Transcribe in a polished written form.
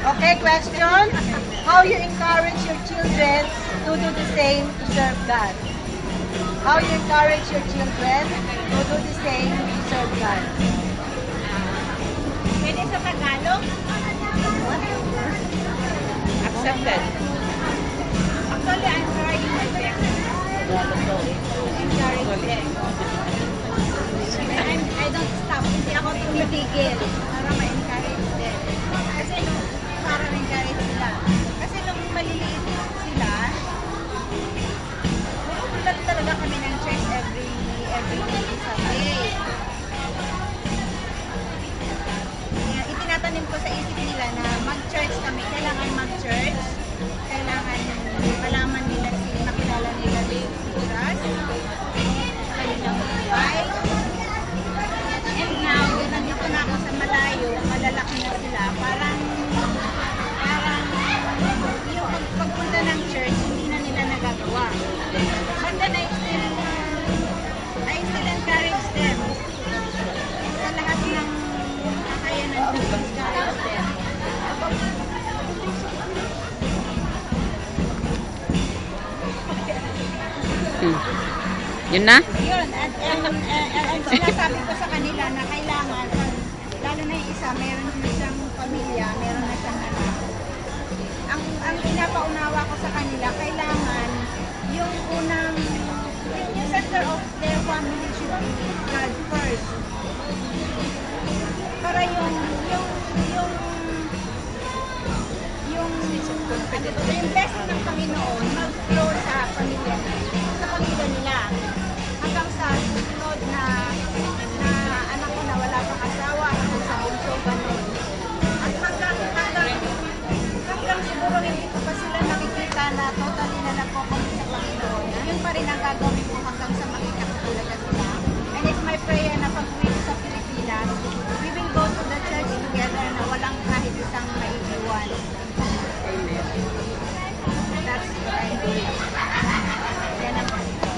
Okay, question. How you encourage your children to do the same to serve God? How you encourage your children to do the same to serve God? Pwede sa Tagalog? Accepted. Actually, I'm trying my best. Encourage them. I don't stop. Hindi ako tumitigil para ma-encourage them. Kasi para ma-encourage sila. Kasi nung maliliit sila, pupunta talaga kami ng church every Sunday. Kaya itinatanim ko sa isip nila na mag-church kami. Kailangan mag-church. Kailangan malaman nila makilala nila yung kulturas, kanilang buhay. And now, nandito na ako sa malayo, malalaki na sila. Parang yung pagpunta ng church, hindi na nila nagagawa. But then I still encourage them. Sa lahat ng kakayanan ko, encourage them. Yun na? Yun, at sinasabi ko sa kanila na kailangan, lalo na yung isa, meron na siyang pamilya, meron na siyang anak. Ang pinapaunawa ko sa kanila, kailangan yung unang, yung center of their family should be God first. Para yung blessing ng Panginoon mag-flow sa pamilya nila. Hanggang sa sunod na anak ko na wala pang asawa, hanggang sa bunso, ganun. At hanggang siguro hindi ko pa sila nakikita na totally na nagkokomit sa Panginoon. Yun pa rin ang gagawin ko hanggang sa makita ko talaga sila.